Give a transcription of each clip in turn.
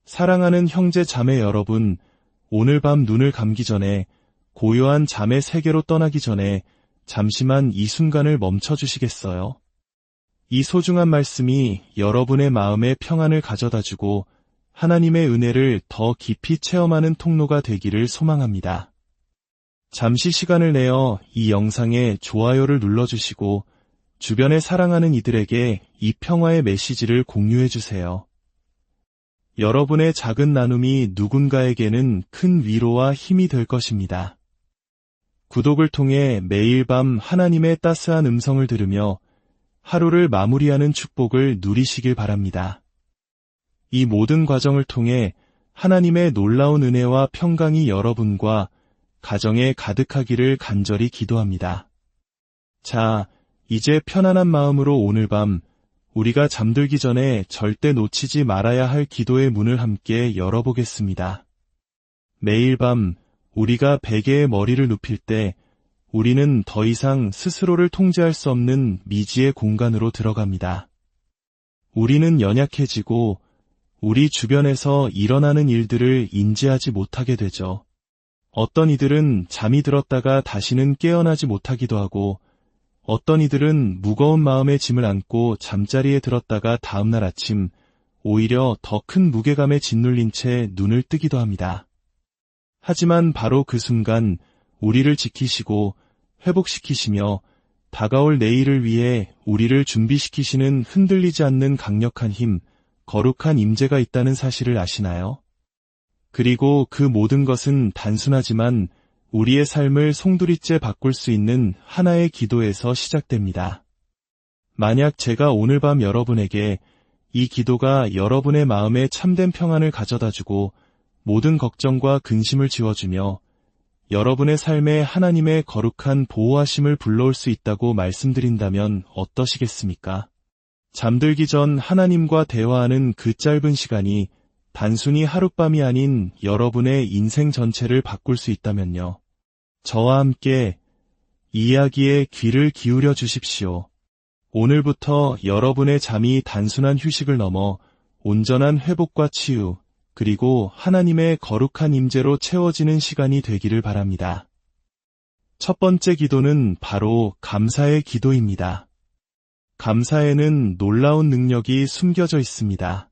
사랑하는 형제 자매 여러분, 오늘 밤 눈을 감기 전에 고요한 잠의 세계로 떠나기 전에 잠시만 이 순간을 멈춰주시겠어요? 이 소중한 말씀이 여러분의 마음에 평안을 가져다주고 하나님의 은혜를 더 깊이 체험하는 통로가 되기를 소망합니다. 잠시 시간을 내어 이 영상에 좋아요를 눌러주시고 주변에 사랑하는 이들에게 이 평화의 메시지를 공유해주세요. 여러분의 작은 나눔이 누군가에게는 큰 위로와 힘이 될 것입니다. 구독을 통해 매일 밤 하나님의 따스한 음성을 들으며 하루를 마무리하는 축복을 누리시길 바랍니다. 이 모든 과정을 통해 하나님의 놀라운 은혜와 평강이 여러분과 가정에 가득하기를 간절히 기도합니다. 자, 이제 편안한 마음으로 오늘 밤 우리가 잠들기 전에 절대 놓치지 말아야 할 기도의 문을 함께 열어보겠습니다. 매일 밤 우리가 베개에 머리를 눕힐 때 우리는 더 이상 스스로를 통제할 수 없는 미지의 공간으로 들어갑니다. 우리는 연약해지고 우리 주변에서 일어나는 일들을 인지하지 못하게 되죠. 어떤 이들은 잠이 들었다가 다시는 깨어나지 못하기도 하고 어떤 이들은 무거운 마음의 짐을 안고 잠자리에 들었다가 다음날 아침 오히려 더 큰 무게감에 짓눌린 채 눈을 뜨기도 합니다. 하지만 바로 그 순간 우리를 지키시고 회복시키시며 다가올 내일을 위해 우리를 준비시키시는 흔들리지 않는 강력한 힘, 거룩한 임재가 있다는 사실을 아시나요? 그리고 그 모든 것은 단순하지만 우리의 삶을 송두리째 바꿀 수 있는 하나의 기도에서 시작됩니다. 만약 제가 오늘 밤 여러분에게 이 기도가 여러분의 마음에 참된 평안을 가져다주고 모든 걱정과 근심을 지워주며 여러분의 삶에 하나님의 거룩한 보호하심을 불러올 수 있다고 말씀드린다면 어떠시겠습니까? 잠들기 전 하나님과 대화하는 그 짧은 시간이 단순히 하룻밤이 아닌 여러분의 인생 전체를 바꿀 수 있다면요. 저와 함께 이 이야기에 귀를 기울여 주십시오. 오늘부터 여러분의 잠이 단순한 휴식을 넘어 온전한 회복과 치유, 그리고 하나님의 거룩한 임재로 채워지는 시간이 되기를 바랍니다. 첫 번째 기도는 바로 감사의 기도입니다. 감사에는 놀라운 능력이 숨겨져 있습니다.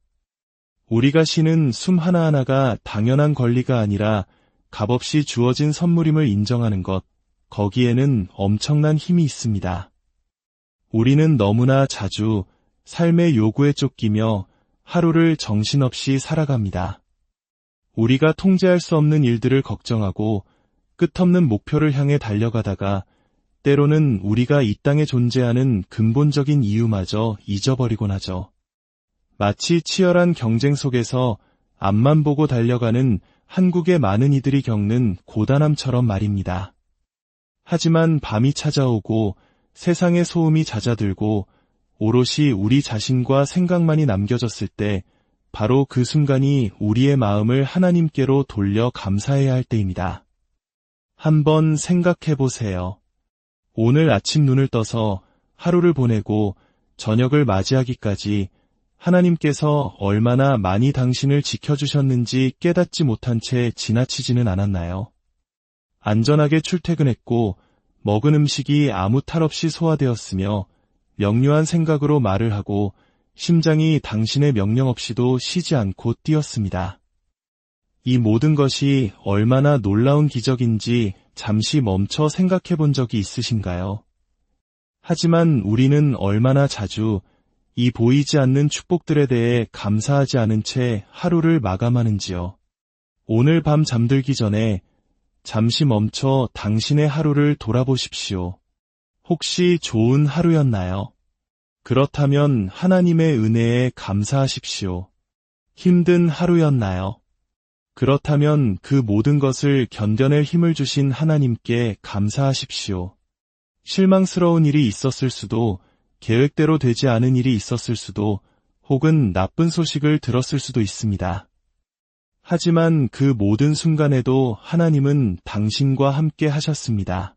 우리가 쉬는 숨 하나하나가 당연한 권리가 아니라 값없이 주어진 선물임을 인정하는 것, 거기에는 엄청난 힘이 있습니다. 우리는 너무나 자주 삶의 요구에 쫓기며 하루를 정신없이 살아갑니다. 우리가 통제할 수 없는 일들을 걱정하고 끝없는 목표를 향해 달려가다가 때로는 우리가 이 땅에 존재하는 근본적인 이유마저 잊어버리곤 하죠. 마치 치열한 경쟁 속에서 앞만 보고 달려가는 한국의 많은 이들이 겪는 고단함처럼 말입니다. 하지만 밤이 찾아오고 세상의 소음이 잦아들고 오롯이 우리 자신과 생각만이 남겨졌을 때 바로 그 순간이 우리의 마음을 하나님께로 돌려 감사해야 할 때입니다. 한번 생각해 보세요. 오늘 아침 눈을 떠서 하루를 보내고 저녁을 맞이하기까지 하나님께서 얼마나 많이 당신을 지켜주셨는지 깨닫지 못한 채 지나치지는 않았나요? 안전하게 출퇴근했고 먹은 음식이 아무 탈 없이 소화되었으며 명료한 생각으로 말을 하고 심장이 당신의 명령 없이도 쉬지 않고 뛰었습니다. 이 모든 것이 얼마나 놀라운 기적인지 잠시 멈춰 생각해 본 적이 있으신가요? 하지만 우리는 얼마나 자주 이 보이지 않는 축복들에 대해 감사하지 않은 채 하루를 마감하는지요. 오늘 밤 잠들기 전에 잠시 멈춰 당신의 하루를 돌아보십시오. 혹시 좋은 하루였나요? 그렇다면 하나님의 은혜에 감사하십시오. 힘든 하루였나요? 그렇다면 그 모든 것을 견뎌낼 힘을 주신 하나님께 감사하십시오. 실망스러운 일이 있었을 수도, 계획대로 되지 않은 일이 있었을 수도, 혹은 나쁜 소식을 들었을 수도 있습니다. 하지만 그 모든 순간에도 하나님은 당신과 함께 하셨습니다.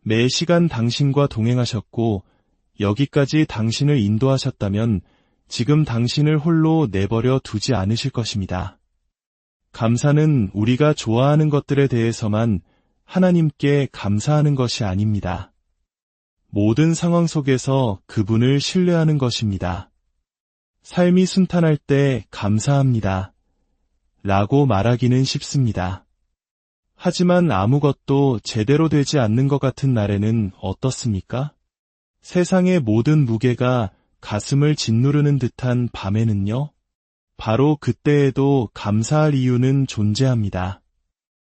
매 시간 당신과 동행하셨고 여기까지 당신을 인도하셨다면 지금 당신을 홀로 내버려 두지 않으실 것입니다. 감사는 우리가 좋아하는 것들에 대해서만 하나님께 감사하는 것이 아닙니다. 모든 상황 속에서 그분을 신뢰하는 것입니다. 삶이 순탄할 때 감사합니다. 라고 말하기는 쉽습니다. 하지만 아무것도 제대로 되지 않는 것 같은 날에는 어떻습니까? 세상의 모든 무게가 가슴을 짓누르는 듯한 밤에는요? 바로 그때에도 감사할 이유는 존재합니다.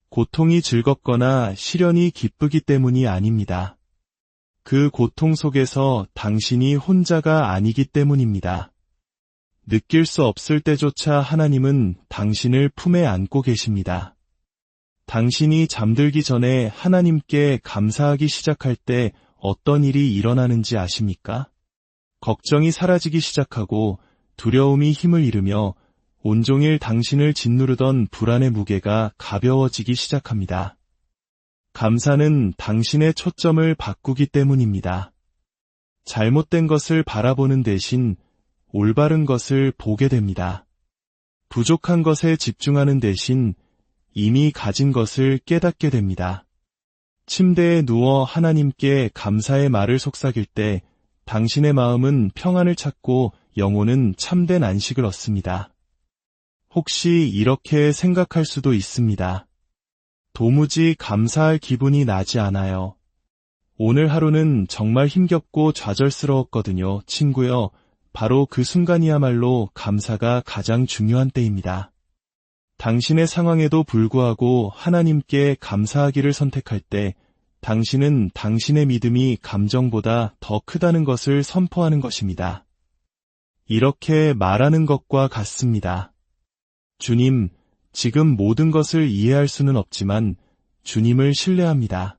고통이 즐겁거나 시련이 기쁘기 때문이 아닙니다. 그 고통 속에서 당신이 혼자가 아니기 때문입니다. 느낄 수 없을 때조차 하나님은 당신을 품에 안고 계십니다. 당신이 잠들기 전에 하나님께 감사하기 시작할 때 어떤 일이 일어나는지 아십니까? 걱정이 사라지기 시작하고 두려움이 힘을 잃으며 온종일 당신을 짓누르던 불안의 무게가 가벼워지기 시작합니다. 감사는 당신의 초점을 바꾸기 때문입니다. 잘못된 것을 바라보는 대신 올바른 것을 보게 됩니다. 부족한 것에 집중하는 대신 이미 가진 것을 깨닫게 됩니다. 침대에 누워 하나님께 감사의 말을 속삭일 때 당신의 마음은 평안을 찾고 영혼은 참된 안식을 얻습니다. 혹시 이렇게 생각할 수도 있습니다. 도무지 감사할 기분이 나지 않아요. 오늘 하루는 정말 힘겹고 좌절스러웠거든요, 친구요. 바로 그 순간이야말로 감사가 가장 중요한 때입니다. 당신의 상황에도 불구하고 하나님께 감사하기를 선택할 때 당신은 당신의 믿음이 감정보다 더 크다는 것을 선포하는 것입니다. 이렇게 말하는 것과 같습니다. 주님, 지금 모든 것을 이해할 수는 없지만 주님을 신뢰합니다.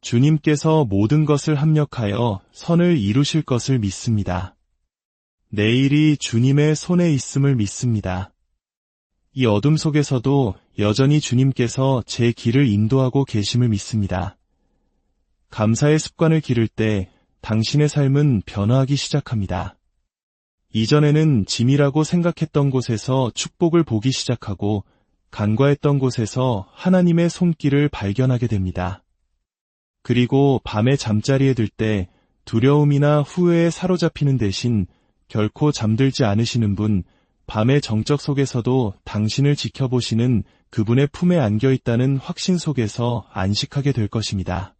주님께서 모든 것을 합력하여 선을 이루실 것을 믿습니다. 내일이 주님의 손에 있음을 믿습니다. 이 어둠 속에서도 여전히 주님께서 제 길을 인도하고 계심을 믿습니다. 감사의 습관을 기를 때 당신의 삶은 변화하기 시작합니다. 이전에는 짐이라고 생각했던 곳에서 축복을 보기 시작하고 간과했던 곳에서 하나님의 손길을 발견하게 됩니다. 그리고 밤에 잠자리에 들 때 두려움이나 후회에 사로잡히는 대신 결코 잠들지 않으시는 분, 밤의 정적 속에서도 당신을 지켜보시는 그분의 품에 안겨 있다는 확신 속에서 안식하게 될 것입니다.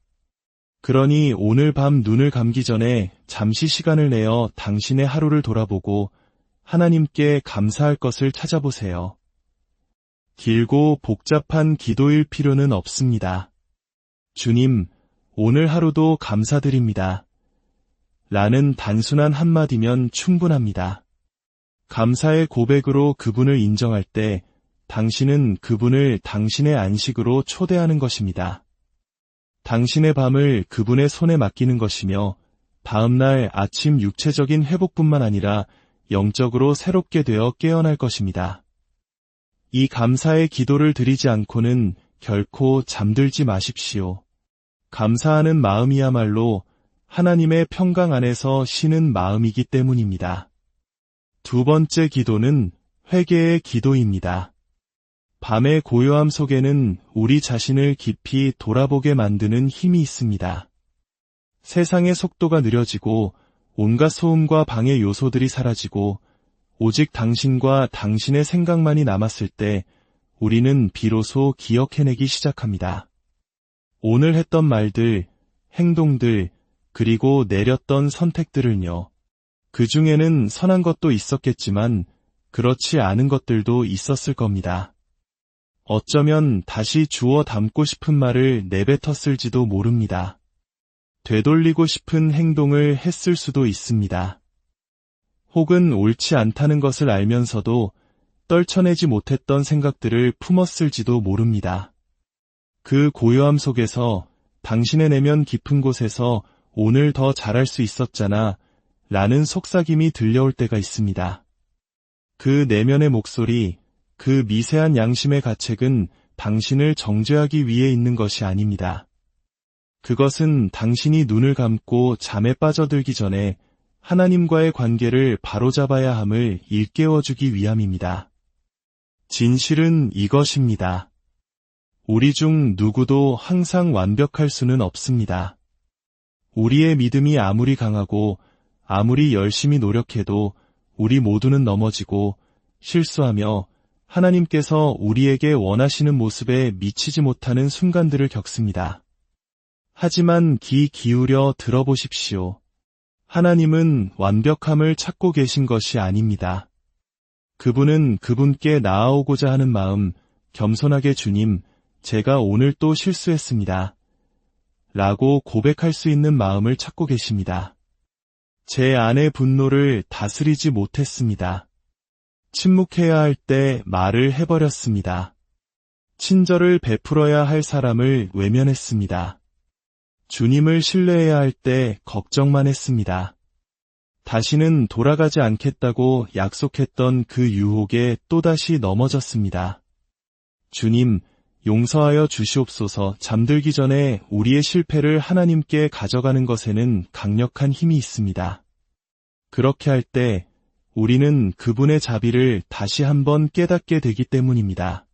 그러니 오늘 밤 눈을 감기 전에 잠시 시간을 내어 당신의 하루를 돌아보고 하나님께 감사할 것을 찾아보세요. 길고 복잡한 기도일 필요는 없습니다. 주님, 오늘 하루도 감사드립니다. 라는 단순한 한마디면 충분합니다. 감사의 고백으로 그분을 인정할 때 당신은 그분을 당신의 안식으로 초대하는 것입니다. 당신의 밤을 그분의 손에 맡기는 것이며 다음날 아침 육체적인 회복뿐만 아니라 영적으로 새롭게 되어 깨어날 것입니다. 이 감사의 기도를 드리지 않고는 결코 잠들지 마십시오. 감사하는 마음이야말로 하나님의 평강 안에서 쉬는 마음이기 때문입니다. 두 번째 기도는 회개의 기도입니다. 밤의 고요함 속에는 우리 자신을 깊이 돌아보게 만드는 힘이 있습니다. 세상의 속도가 느려지고 온갖 소음과 방해 요소들이 사라지고 오직 당신과 당신의 생각만이 남았을 때 우리는 비로소 기억해내기 시작합니다. 오늘 했던 말들, 행동들, 그리고 내렸던 선택들을요. 그 중에는 선한 것도 있었겠지만 그렇지 않은 것들도 있었을 겁니다. 어쩌면 다시 주워 담고 싶은 말을 내뱉었을지도 모릅니다. 되돌리고 싶은 행동을 했을 수도 있습니다. 혹은 옳지 않다는 것을 알면서도 떨쳐내지 못했던 생각들을 품었을지도 모릅니다. 그 고요함 속에서 당신의 내면 깊은 곳에서 오늘 더 잘할 수 있었잖아 라는 속삭임이 들려올 때가 있습니다. 그 내면의 목소리, 그 미세한 양심의 가책은 당신을 정죄하기 위해 있는 것이 아닙니다. 그것은 당신이 눈을 감고 잠에 빠져들기 전에 하나님과의 관계를 바로잡아야 함을 일깨워주기 위함입니다. 진실은 이것입니다. 우리 중 누구도 항상 완벽할 수는 없습니다. 우리의 믿음이 아무리 강하고 아무리 열심히 노력해도 우리 모두는 넘어지고 실수하며 하나님께서 우리에게 원하시는 모습에 미치지 못하는 순간들을 겪습니다. 하지만 귀 기울여 들어보십시오. 하나님은 완벽함을 찾고 계신 것이 아닙니다. 그분은 그분께 나아오고자 하는 마음, 겸손하게 주님, 제가 오늘 또 실수했습니다. 라고 고백할 수 있는 마음을 찾고 계십니다. 제 안의 분노를 다스리지 못했습니다. 침묵해야 할 때 말을 해버렸습니다. 친절을 베풀어야 할 사람을 외면했습니다. 주님을 신뢰해야 할 때 걱정만 했습니다. 다시는 돌아가지 않겠다고 약속했던 그 유혹에 또다시 넘어졌습니다. 주님, 용서하여 주시옵소서. 잠들기 전에 우리의 실패를 하나님께 가져가는 것에는 강력한 힘이 있습니다. 그렇게 할 때 우리는 그분의 자비를 다시 한번 깨닫게 되기 때문입니다.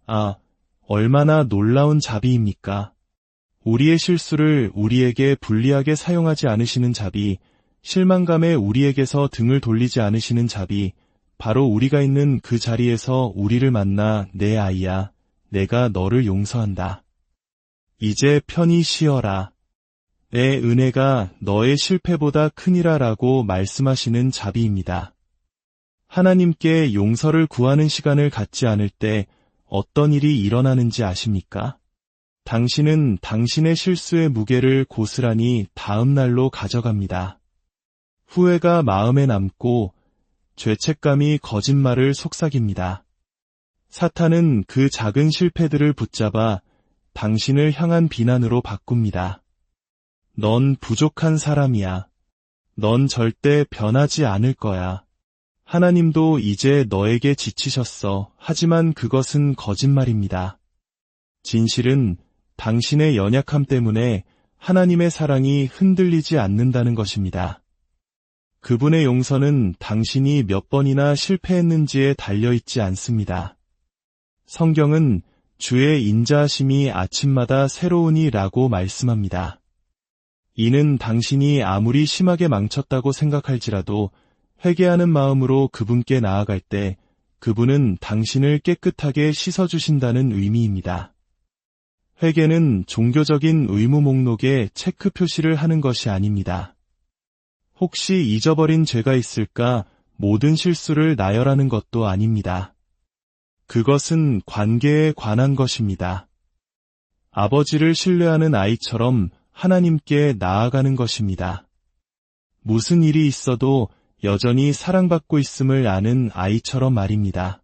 아, 얼마나 놀라운 자비입니까? 우리의 실수를 우리에게 불리하게 사용하지 않으시는 자비, 실망감에 우리에게서 등을 돌리지 않으시는 자비, 바로 우리가 있는 그 자리에서 우리를 만나 내 아이야, 내가 너를 용서한다. 이제 편히 쉬어라. 내 은혜가 너의 실패보다 크니라 라고 말씀하시는 자비입니다. 하나님께 용서를 구하는 시간을 갖지 않을 때 어떤 일이 일어나는지 아십니까? 당신은 당신의 실수의 무게를 고스란히 다음 날로 가져갑니다. 후회가 마음에 남고 죄책감이 거짓말을 속삭입니다. 사탄은 그 작은 실패들을 붙잡아 당신을 향한 비난으로 바꿉니다. 넌 부족한 사람이야. 넌 절대 변하지 않을 거야. 하나님도 이제 너에게 지치셨어. 하지만 그것은 거짓말입니다. 진실은 당신의 연약함 때문에 하나님의 사랑이 흔들리지 않는다는 것입니다. 그분의 용서는 당신이 몇 번이나 실패했는지에 달려있지 않습니다. 성경은 주의 인자하심이 아침마다 새로우니 라고 말씀합니다. 이는 당신이 아무리 심하게 망쳤다고 생각할지라도 회개하는 마음으로 그분께 나아갈 때 그분은 당신을 깨끗하게 씻어주신다는 의미입니다. 회개는 종교적인 의무 목록에 체크 표시를 하는 것이 아닙니다. 혹시 잊어버린 죄가 있을까 모든 실수를 나열하는 것도 아닙니다. 그것은 관계에 관한 것입니다. 아버지를 신뢰하는 아이처럼 하나님께 나아가는 것입니다. 무슨 일이 있어도 여전히 사랑받고 있음을 아는 아이처럼 말입니다.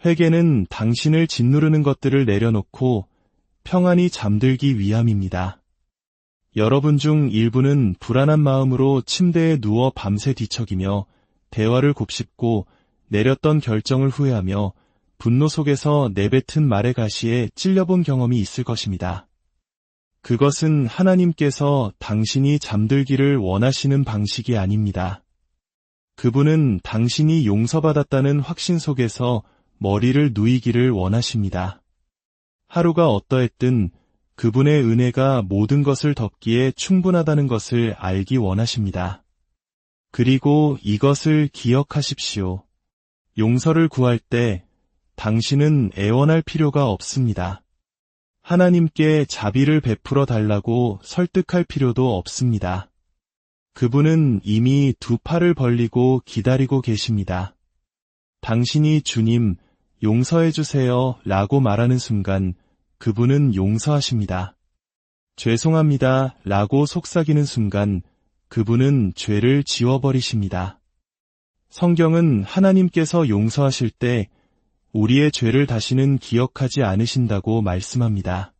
회개는 당신을 짓누르는 것들을 내려놓고 평안히 잠들기 위함입니다. 여러분 중 일부는 불안한 마음으로 침대에 누워 밤새 뒤척이며 대화를 곱씹고 내렸던 결정을 후회하며 분노 속에서 내뱉은 말의 가시에 찔려본 경험이 있을 것입니다. 그것은 하나님께서 당신이 잠들기를 원하시는 방식이 아닙니다. 그분은 당신이 용서받았다는 확신 속에서 머리를 누이기를 원하십니다. 하루가 어떠했든 그분의 은혜가 모든 것을 덮기에 충분하다는 것을 알기 원하십니다. 그리고 이것을 기억하십시오. 용서를 구할 때 당신은 애원할 필요가 없습니다. 하나님께 자비를 베풀어 달라고 설득할 필요도 없습니다. 그분은 이미 두 팔을 벌리고 기다리고 계십니다. 당신이 주님, 용서해 주세요 라고 말하는 순간 그분은 용서하십니다. 죄송합니다 라고 속삭이는 순간 그분은 죄를 지워버리십니다. 성경은 하나님께서 용서하실 때 우리의 죄를 다시는 기억하지 않으신다고 말씀합니다.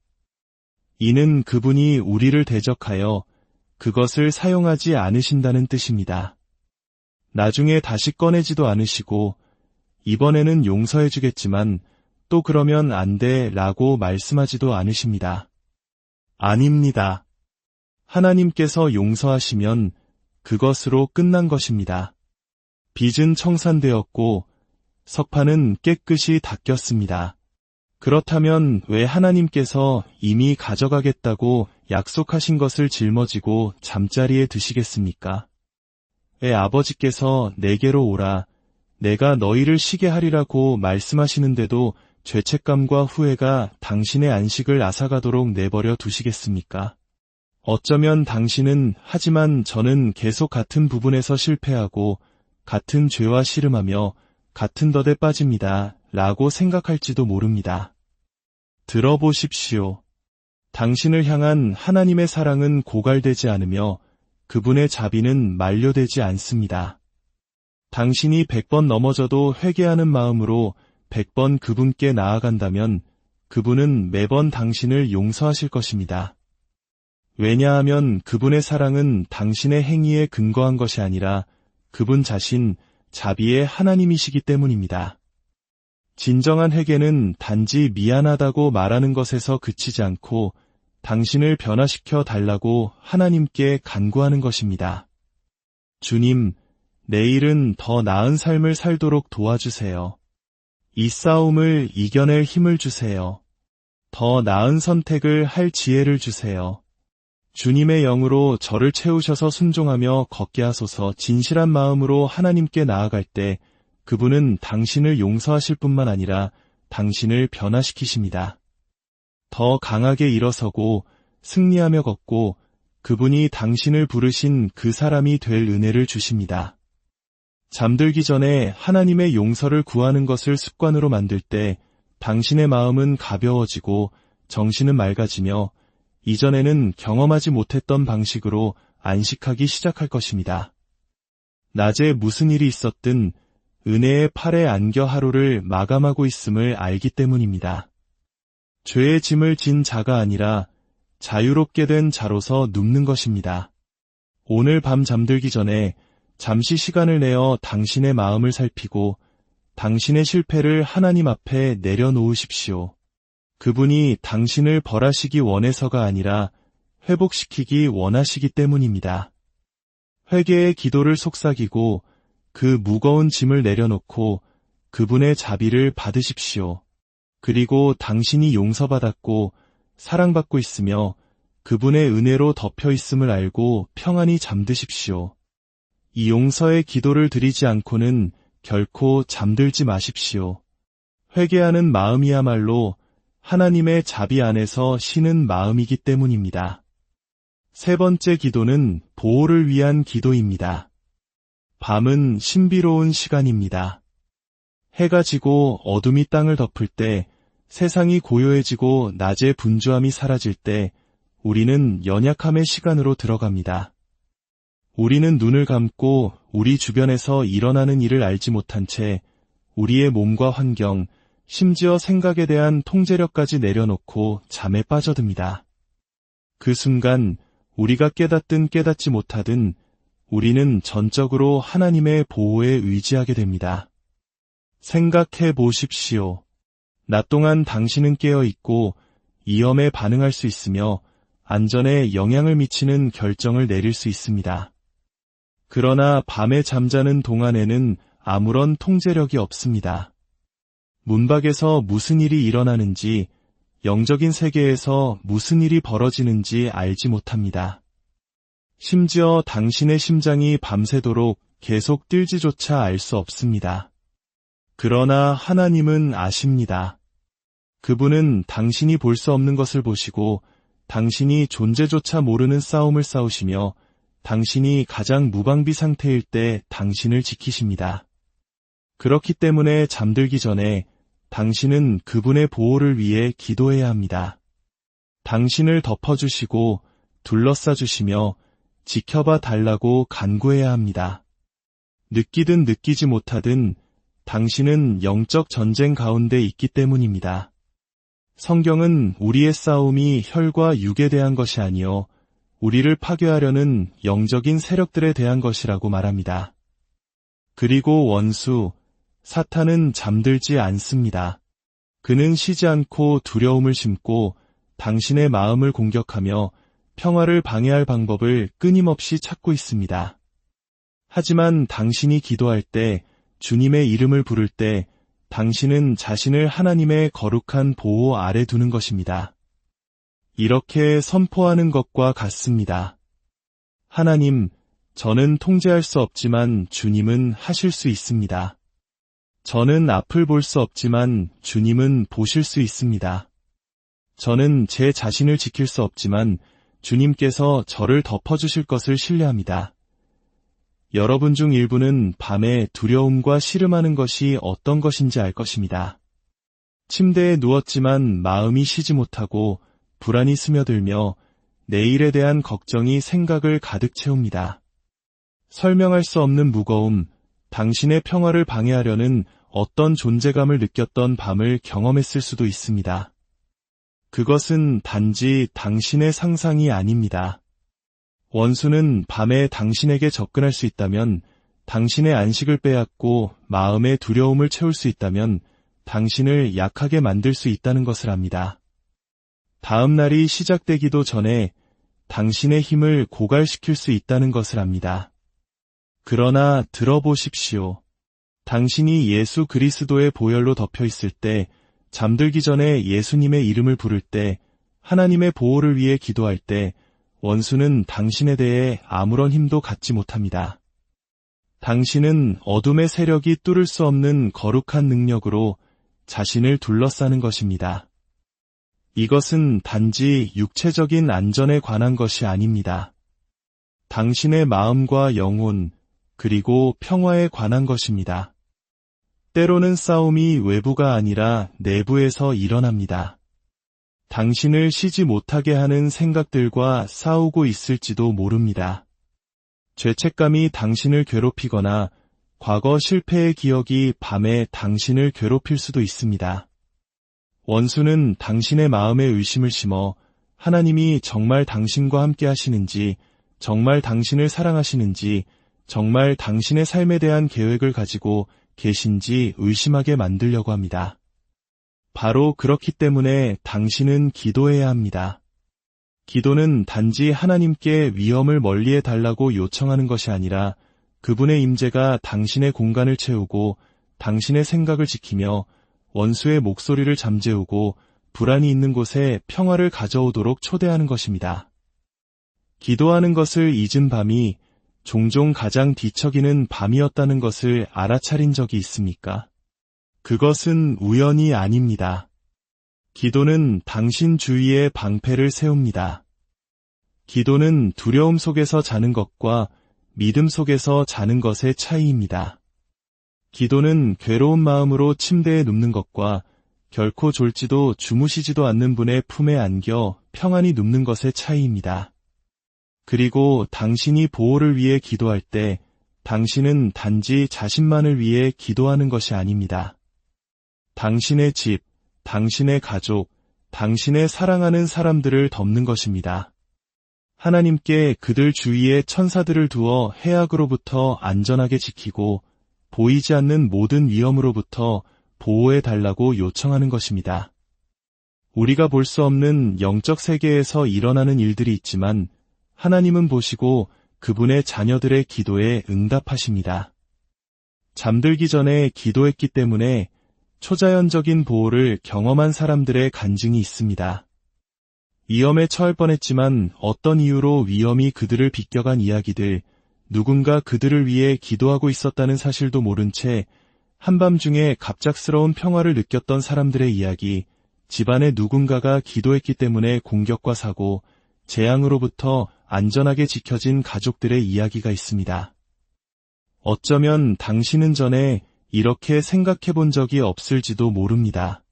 이는 그분이 우리를 대적하여 그것을 사용하지 않으신다는 뜻입니다. 나중에 다시 꺼내지도 않으시고 이번에는 용서해 주겠지만 또 그러면 안 돼 라고 말씀하지도 않으십니다. 아닙니다. 하나님께서 용서하시면 그것으로 끝난 것입니다. 빚은 청산되었고 석판은 깨끗이 닦였습니다. 그렇다면 왜 하나님께서 이미 가져가겠다고 약속하신 것을 짊어지고 잠자리에 드시겠습니까? 왜 아버지께서 내게로 오라, 내가 너희를 쉬게 하리라고 말씀하시는데도 죄책감과 후회가 당신의 안식을 앗아가도록 내버려 두시겠습니까? 어쩌면 당신은 하지만 저는 계속 같은 부분에서 실패하고 같은 죄와 씨름하며 같은 덫에 빠집니다. 라고 생각할지도 모릅니다. 들어보십시오. 당신을 향한 하나님의 사랑은 고갈되지 않으며 그분의 자비는 만료되지 않습니다. 당신이 100번 넘어져도 회개하는 마음으로 100번 그분께 나아간다면 그분은 매번 당신을 용서하실 것입니다. 왜냐하면 그분의 사랑은 당신의 행위에 근거한 것이 아니라 그분 자신 자비의 하나님이시기 때문입니다. 진정한 회개는 단지 미안하다고 말하는 것에서 그치지 않고 당신을 변화시켜 달라고 하나님께 간구하는 것입니다. 주님, 내일은 더 나은 삶을 살도록 도와주세요. 이 싸움을 이겨낼 힘을 주세요. 더 나은 선택을 할 지혜를 주세요. 주님의 영으로 저를 채우셔서 순종하며 걷게 하소서. 진실한 마음으로 하나님께 나아갈 때 그분은 당신을 용서하실 뿐만 아니라 당신을 변화시키십니다. 더 강하게 일어서고 승리하며 걷고 그분이 당신을 부르신 그 사람이 될 은혜를 주십니다. 잠들기 전에 하나님의 용서를 구하는 것을 습관으로 만들 때 당신의 마음은 가벼워지고 정신은 맑아지며 이전에는 경험하지 못했던 방식으로 안식하기 시작할 것입니다. 낮에 무슨 일이 있었든 은혜의 팔에 안겨 하루를 마감하고 있음을 알기 때문입니다. 죄의 짐을 진 자가 아니라 자유롭게 된 자로서 눕는 것입니다. 오늘 밤 잠들기 전에 잠시 시간을 내어 당신의 마음을 살피고 당신의 실패를 하나님 앞에 내려놓으십시오. 그분이 당신을 벌하시기 원해서가 아니라 회복시키기 원하시기 때문입니다. 회개의 기도를 속삭이고 그 무거운 짐을 내려놓고 그분의 자비를 받으십시오. 그리고 당신이 용서받았고 사랑받고 있으며 그분의 은혜로 덮여 있음을 알고 평안히 잠드십시오. 이 용서의 기도를 드리지 않고는 결코 잠들지 마십시오. 회개하는 마음이야말로 하나님의 자비 안에서 쉬는 마음이기 때문입니다. 세 번째 기도는 보호를 위한 기도입니다. 밤은 신비로운 시간입니다. 해가 지고 어둠이 땅을 덮을 때, 세상이 고요해지고 낮의 분주함이 사라질 때 우리는 연약함의 시간으로 들어갑니다. 우리는 눈을 감고 우리 주변에서 일어나는 일을 알지 못한 채 우리의 몸과 환경, 심지어 생각에 대한 통제력까지 내려놓고 잠에 빠져듭니다. 그 순간 우리가 깨닫든 깨닫지 못하든 우리는 전적으로 하나님의 보호에 의지하게 됩니다. 생각해 보십시오. 낮 동안 당신은 깨어 있고 위험에 반응할 수 있으며 안전에 영향을 미치는 결정을 내릴 수 있습니다. 그러나 밤에 잠자는 동안에는 아무런 통제력이 없습니다. 문밖에서 무슨 일이 일어나는지, 영적인 세계에서 무슨 일이 벌어지는지 알지 못합니다. 심지어 당신의 심장이 밤새도록 계속 뛸지조차 알 수 없습니다. 그러나 하나님은 아십니다. 그분은 당신이 볼 수 없는 것을 보시고 당신이 존재조차 모르는 싸움을 싸우시며 당신이 가장 무방비 상태일 때 당신을 지키십니다. 그렇기 때문에 잠들기 전에 당신은 그분의 보호를 위해 기도해야 합니다. 당신을 덮어주시고 둘러싸주시며 지켜봐 달라고 간구해야 합니다. 느끼든 느끼지 못하든 당신은 영적 전쟁 가운데 있기 때문입니다. 성경은 우리의 싸움이 혈과 육에 대한 것이 아니요 우리를 파괴하려는 영적인 세력들에 대한 것이라고 말합니다. 그리고 원수, 사탄은 잠들지 않습니다. 그는 쉬지 않고 두려움을 심고 당신의 마음을 공격하며 평화를 방해할 방법을 끊임없이 찾고 있습니다. 하지만 당신이 기도할 때, 주님의 이름을 부를 때, 당신은 자신을 하나님의 거룩한 보호 아래 두는 것입니다. 이렇게 선포하는 것과 같습니다. 하나님, 저는 통제할 수 없지만 주님은 하실 수 있습니다. 저는 앞을 볼 수 없지만 주님은 보실 수 있습니다. 저는 제 자신을 지킬 수 없지만 주님께서 저를 덮어주실 것을 신뢰합니다. 여러분 중 일부는 밤에 두려움과 씨름하는 것이 어떤 것인지 알 것입니다. 침대에 누웠지만 마음이 쉬지 못하고 불안이 스며들며 내일에 대한 걱정이 생각을 가득 채웁니다. 설명할 수 없는 무거움, 당신의 평화를 방해하려는 어떤 존재감을 느꼈던 밤을 경험했을 수도 있습니다. 그것은 단지 당신의 상상이 아닙니다. 원수는 밤에 당신에게 접근할 수 있다면, 당신의 안식을 빼앗고 마음의 두려움을 채울 수 있다면 당신을 약하게 만들 수 있다는 것을 압니다. 다음 날이 시작되기도 전에 당신의 힘을 고갈시킬 수 있다는 것을 압니다. 그러나 들어보십시오. 당신이 예수 그리스도의 보혈로 덮여 있을 때, 잠들기 전에 예수님의 이름을 부를 때, 하나님의 보호를 위해 기도할 때, 원수는 당신에 대해 아무런 힘도 갖지 못합니다. 당신은 어둠의 세력이 뚫을 수 없는 거룩한 능력으로 자신을 둘러싸는 것입니다. 이것은 단지 육체적인 안전에 관한 것이 아닙니다. 당신의 마음과 영혼, 그리고 평화에 관한 것입니다. 때로는 싸움이 외부가 아니라 내부에서 일어납니다. 당신을 쉬지 못하게 하는 생각들과 싸우고 있을지도 모릅니다. 죄책감이 당신을 괴롭히거나 과거 실패의 기억이 밤에 당신을 괴롭힐 수도 있습니다. 원수는 당신의 마음에 의심을 심어 하나님이 정말 당신과 함께 하시는지, 정말 당신을 사랑하시는지, 정말 당신의 삶에 대한 계획을 가지고 계신지 의심하게 만들려고 합니다. 바로 그렇기 때문에 당신은 기도해야 합니다. 기도는 단지 하나님께 위험을 멀리해 달라고 요청하는 것이 아니라 그분의 임재가 당신의 공간을 채우고 당신의 생각을 지키며 원수의 목소리를 잠재우고 불안이 있는 곳에 평화를 가져오도록 초대하는 것입니다. 기도하는 것을 잊은 밤이 종종 가장 뒤척이는 밤이었다는 것을 알아차린 적이 있습니까? 그것은 우연이 아닙니다. 기도는 당신 주위에 방패를 세웁니다. 기도는 두려움 속에서 자는 것과 믿음 속에서 자는 것의 차이입니다. 기도는 괴로운 마음으로 침대에 눕는 것과 결코 졸지도 주무시지도 않는 분의 품에 안겨 평안히 눕는 것의 차이입니다. 그리고 당신이 보호를 위해 기도할 때 당신은 단지 자신만을 위해 기도하는 것이 아닙니다. 당신의 집, 당신의 가족, 당신의 사랑하는 사람들을 덮는 것입니다. 하나님께 그들 주위에 천사들을 두어 해악으로부터 안전하게 지키고 보이지 않는 모든 위험으로부터 보호해 달라고 요청하는 것입니다. 우리가 볼 수 없는 영적 세계에서 일어나는 일들이 있지만 하나님은 보시고 그분의 자녀들의 기도에 응답하십니다. 잠들기 전에 기도했기 때문에 초자연적인 보호를 경험한 사람들의 간증이 있습니다. 위험에 처할 뻔했지만 어떤 이유로 위험이 그들을 비껴간 이야기들, 누군가 그들을 위해 기도하고 있었다는 사실도 모른 채 한밤중에 갑작스러운 평화를 느꼈던 사람들의 이야기, 집안에 누군가가 기도했기 때문에 공격과 사고, 재앙으로부터 안전하게 지켜진 가족들의 이야기가 있습니다. 어쩌면 당신은 전에 이렇게 생각해 본 적이 없을지도 모릅니다.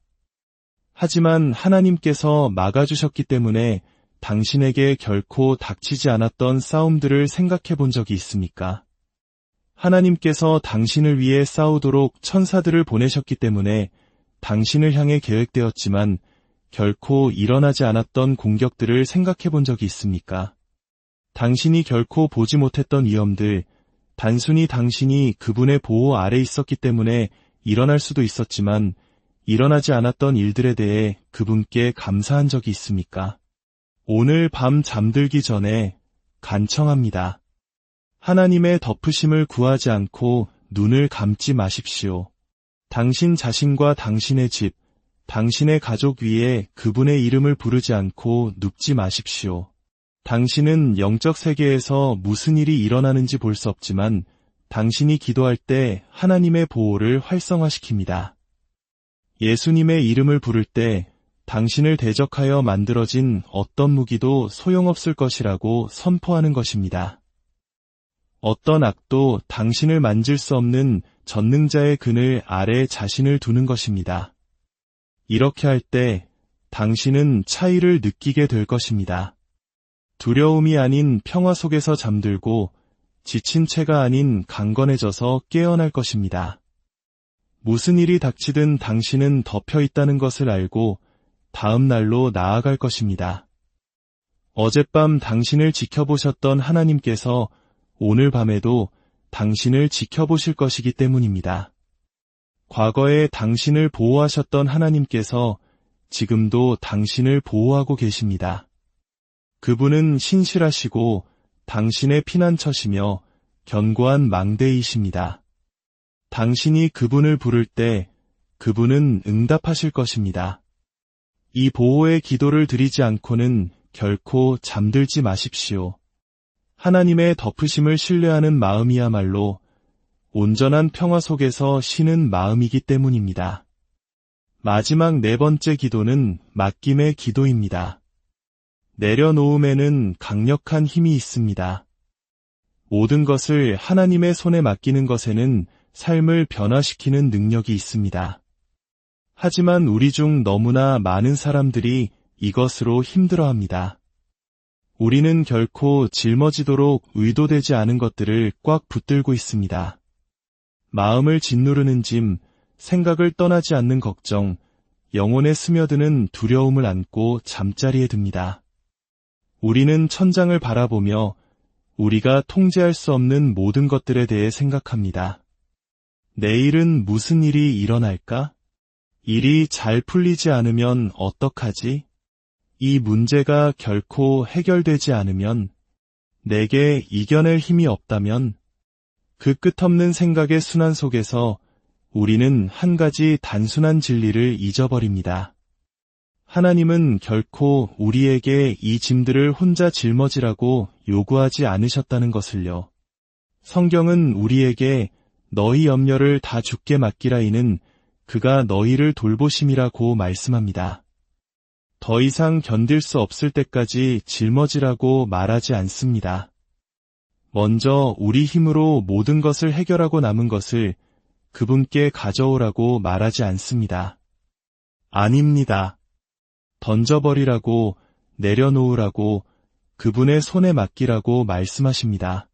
하지만 하나님께서 막아주셨기 때문에 당신에게 결코 닥치지 않았던 싸움들을 생각해 본 적이 있습니까? 하나님께서 당신을 위해 싸우도록 천사들을 보내셨기 때문에 당신을 향해 계획되었지만 결코 일어나지 않았던 공격들을 생각해 본 적이 있습니까? 당신이 결코 보지 못했던 위험들, 단순히 당신이 그분의 보호 아래 있었기 때문에 일어날 수도 있었지만 일어나지 않았던 일들에 대해 그분께 감사한 적이 있습니까? 오늘 밤 잠들기 전에 간청합니다. 하나님의 덮으심을 구하지 않고 눈을 감지 마십시오. 당신 자신과 당신의 집, 당신의 가족 위에 그분의 이름을 부르지 않고 눕지 마십시오. 당신은 영적 세계에서 무슨 일이 일어나는지 볼 수 없지만 당신이 기도할 때 하나님의 보호를 활성화시킵니다. 예수님의 이름을 부를 때 당신을 대적하여 만들어진 어떤 무기도 소용없을 것이라고 선포하는 것입니다. 어떤 악도 당신을 만질 수 없는 전능자의 그늘 아래 자신을 두는 것입니다. 이렇게 할 때 당신은 차이를 느끼게 될 것입니다. 두려움이 아닌 평화 속에서 잠들고 지친 채가 아닌 강건해져서 깨어날 것입니다. 무슨 일이 닥치든 당신은 덮여 있다는 것을 알고 다음 날로 나아갈 것입니다. 어젯밤 당신을 지켜보셨던 하나님께서 오늘 밤에도 당신을 지켜보실 것이기 때문입니다. 과거에 당신을 보호하셨던 하나님께서 지금도 당신을 보호하고 계십니다. 그분은 신실하시고 당신의 피난처시며 견고한 망대이십니다. 당신이 그분을 부를 때 그분은 응답하실 것입니다. 이 보호의 기도를 드리지 않고는 결코 잠들지 마십시오. 하나님의 덮으심을 신뢰하는 마음이야말로 온전한 평화 속에서 쉬는 마음이기 때문입니다. 마지막 네 번째 기도는 맡김의 기도입니다. 내려놓음에는 강력한 힘이 있습니다. 모든 것을 하나님의 손에 맡기는 것에는 삶을 변화시키는 능력이 있습니다. 하지만 우리 중 너무나 많은 사람들이 이것으로 힘들어합니다. 우리는 결코 짊어지도록 의도되지 않은 것들을 꽉 붙들고 있습니다. 마음을 짓누르는 짐, 생각을 떠나지 않는 걱정, 영혼에 스며드는 두려움을 안고 잠자리에 듭니다. 우리는 천장을 바라보며 우리가 통제할 수 없는 모든 것들에 대해 생각합니다. 내일은 무슨 일이 일어날까? 일이 잘 풀리지 않으면 어떡하지? 이 문제가 결코 해결되지 않으면, 내게 이겨낼 힘이 없다면, 그 끝없는 생각의 순환 속에서 우리는 한 가지 단순한 진리를 잊어버립니다. 하나님은 결코 우리에게 이 짐들을 혼자 짊어지라고 요구하지 않으셨다는 것을요. 성경은 우리에게 너희 염려를 다 주께 맡기라이는 그가 너희를 돌보심이라고 말씀합니다. 더 이상 견딜 수 없을 때까지 짊어지라고 말하지 않습니다. 먼저 우리 힘으로 모든 것을 해결하고 남은 것을 그분께 가져오라고 말하지 않습니다. 아닙니다. 던져버리라고, 내려놓으라고, 그분의 손에 맡기라고 말씀하십니다.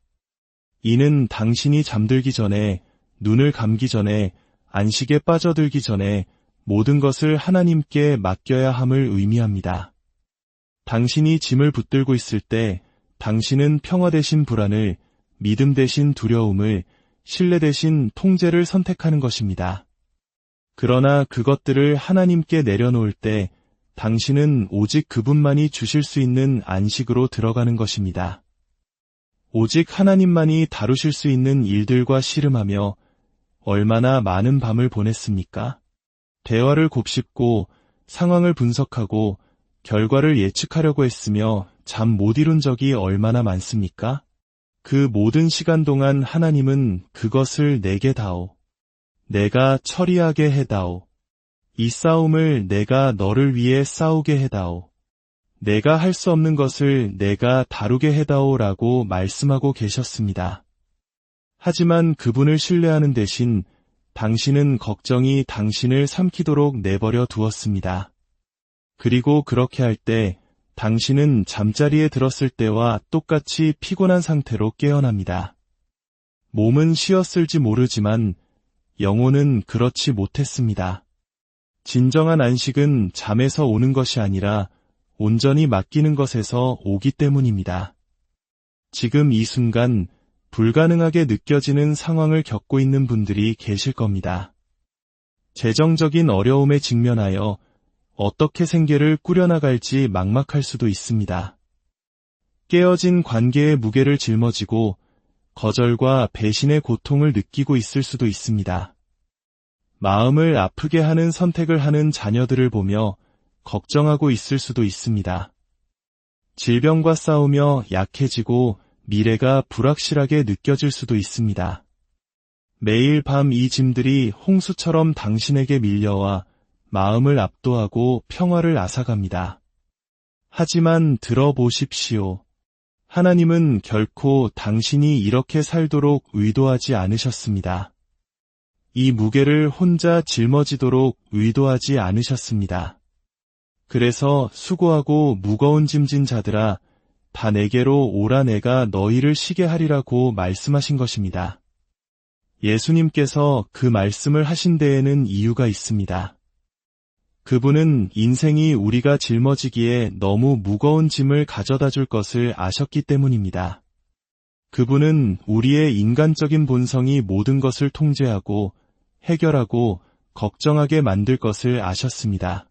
이는 당신이 잠들기 전에, 눈을 감기 전에, 안식에 빠져들기 전에 모든 것을 하나님께 맡겨야 함을 의미합니다. 당신이 짐을 붙들고 있을 때 당신은 평화 대신 불안을, 믿음 대신 두려움을, 신뢰 대신 통제를 선택하는 것입니다. 그러나 그것들을 하나님께 내려놓을 때 당신은 오직 그분만이 주실 수 있는 안식으로 들어가는 것입니다. 오직 하나님만이 다루실 수 있는 일들과 씨름하며 얼마나 많은 밤을 보냈습니까? 대화를 곱씹고 상황을 분석하고 결과를 예측하려고 했으며 잠 못 이룬 적이 얼마나 많습니까? 그 모든 시간 동안 하나님은 그것을 내게 다오. 내가 처리하게 해다오. 이 싸움을 내가 너를 위해 싸우게 해다오. 내가 할 수 없는 것을 내가 다루게 해다오라고 말씀하고 계셨습니다. 하지만 그분을 신뢰하는 대신 당신은 걱정이 당신을 삼키도록 내버려 두었습니다. 그리고 그렇게 할 때 당신은 잠자리에 들었을 때와 똑같이 피곤한 상태로 깨어납니다. 몸은 쉬었을지 모르지만 영혼은 그렇지 못했습니다. 진정한 안식은 잠에서 오는 것이 아니라 온전히 맡기는 것에서 오기 때문입니다. 지금 이 순간 불가능하게 느껴지는 상황을 겪고 있는 분들이 계실 겁니다. 재정적인 어려움에 직면하여 어떻게 생계를 꾸려나갈지 막막할 수도 있습니다. 깨어진 관계의 무게를 짊어지고 거절과 배신의 고통을 느끼고 있을 수도 있습니다. 마음을 아프게 하는 선택을 하는 자녀들을 보며 걱정하고 있을 수도 있습니다. 질병과 싸우며 약해지고 미래가 불확실하게 느껴질 수도 있습니다. 매일 밤 이 짐들이 홍수처럼 당신에게 밀려와 마음을 압도하고 평화를 앗아갑니다. 하지만 들어보십시오. 하나님은 결코 당신이 이렇게 살도록 의도하지 않으셨습니다. 이 무게를 혼자 짊어지도록 의도하지 않으셨습니다. 그래서 수고하고 무거운 짐진 자들아, 다 내게로 오라 내가 너희를 쉬게 하리라고 말씀하신 것입니다. 예수님께서 그 말씀을 하신 데에는 이유가 있습니다. 그분은 인생이 우리가 짊어지기에 너무 무거운 짐을 가져다 줄 것을 아셨기 때문입니다. 그분은 우리의 인간적인 본성이 모든 것을 통제하고 해결하고 걱정하게 만들 것을 아셨습니다.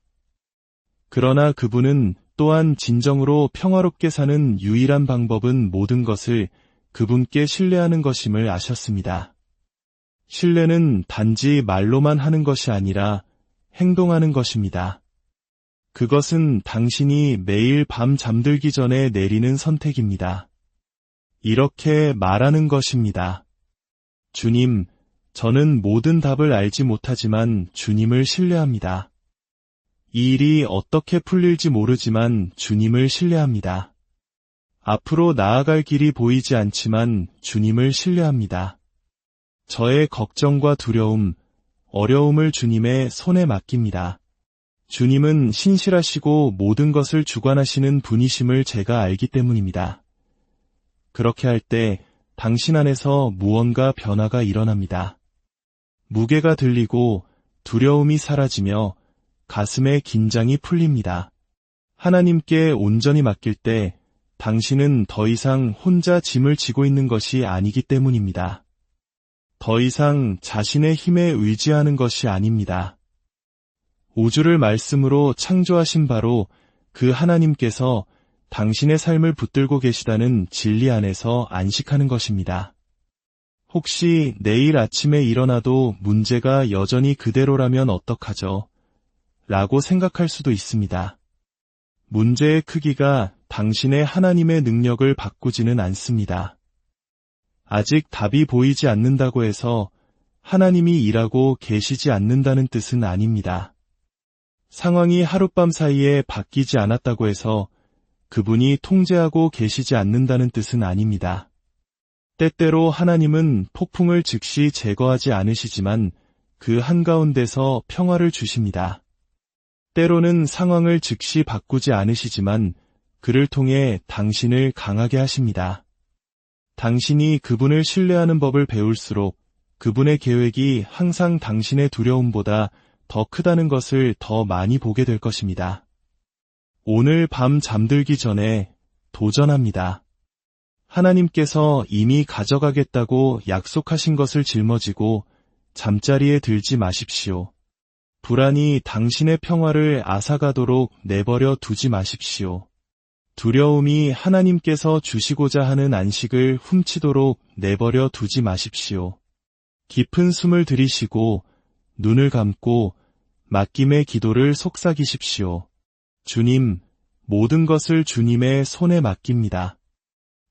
그러나 그분은 또한 진정으로 평화롭게 사는 유일한 방법은 모든 것을 그분께 신뢰하는 것임을 아셨습니다. 신뢰는 단지 말로만 하는 것이 아니라 행동하는 것입니다. 그것은 당신이 매일 밤 잠들기 전에 내리는 선택입니다. 이렇게 말하는 것입니다. 주님, 저는 모든 답을 알지 못하지만 주님을 신뢰합니다. 이 일이 어떻게 풀릴지 모르지만 주님을 신뢰합니다. 앞으로 나아갈 길이 보이지 않지만 주님을 신뢰합니다. 저의 걱정과 두려움, 어려움을 주님의 손에 맡깁니다. 주님은 신실하시고 모든 것을 주관하시는 분이심을 제가 알기 때문입니다. 그렇게 할 때 당신 안에서 무언가 변화가 일어납니다. 무게가 들리고 두려움이 사라지며 가슴의 긴장이 풀립니다. 하나님께 온전히 맡길 때 당신은 더 이상 혼자 짐을 지고 있는 것이 아니기 때문입니다. 더 이상 자신의 힘에 의지하는 것이 아닙니다. 우주를 말씀으로 창조하신 바로 그 하나님께서 당신의 삶을 붙들고 계시다는 진리 안에서 안식하는 것입니다. 혹시 내일 아침에 일어나도 문제가 여전히 그대로라면 어떡하죠? 라고 생각할 수도 있습니다. 문제의 크기가 당신의 하나님의 능력을 바꾸지는 않습니다. 아직 답이 보이지 않는다고 해서 하나님이 일하고 계시지 않는다는 뜻은 아닙니다. 상황이 하룻밤 사이에 바뀌지 않았다고 해서 그분이 통제하고 계시지 않는다는 뜻은 아닙니다. 때때로 하나님은 폭풍을 즉시 제거하지 않으시지만 그 한가운데서 평화를 주십니다. 때로는 상황을 즉시 바꾸지 않으시지만 그를 통해 당신을 강하게 하십니다. 당신이 그분을 신뢰하는 법을 배울수록 그분의 계획이 항상 당신의 두려움보다 더 크다는 것을 더 많이 보게 될 것입니다. 오늘 밤 잠들기 전에 도전합니다. 하나님께서 이미 가져가겠다고 약속하신 것을 짊어지고 잠자리에 들지 마십시오. 불안이 당신의 평화를 앗아가도록 내버려 두지 마십시오. 두려움이 하나님께서 주시고자 하는 안식을 훔치도록 내버려 두지 마십시오. 깊은 숨을 들이쉬고 눈을 감고 맡김의 기도를 속삭이십시오. 주님, 모든 것을 주님의 손에 맡깁니다.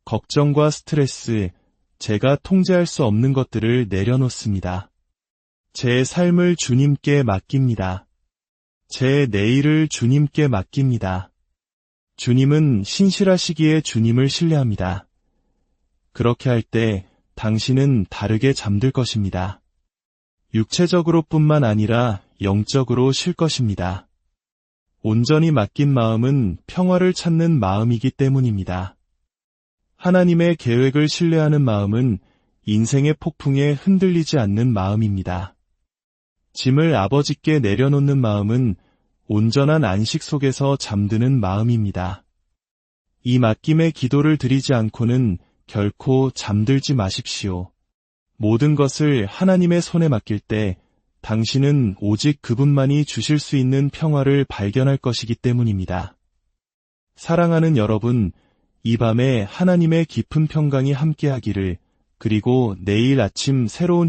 걱정과 스트레스, 제가 통제할 수 없는 것들을 내려놓습니다. 제 삶을 주님께 맡깁니다. 제 내일을 주님께 맡깁니다. 주님은 신실하시기에 주님을 신뢰합니다. 그렇게 할 때 당신은 다르게 잠들 것입니다. 육체적으로뿐만 아니라 영적으로 쉴 것입니다. 온전히 맡긴 마음은 평화를 찾는 마음이기 때문입니다. 하나님의 계획을 신뢰하는 마음은 인생의 폭풍에 흔들리지 않는 마음입니다. 짐을 아버지께 내려놓는 마음은 온전한 안식 속에서 잠드는 마음입니다. 이 맡김의 기도를 드리지 않고는 결코 잠들지 마십시오. 모든 것을 하나님의 손에 맡길 때 당신은 오직 그분만이 주실 수 있는 평화를 발견할 것이기 때문입니다. 사랑하는 여러분, 이 밤에 하나님의 깊은 평강이 함께하기를 그리고 내일 아침 새로운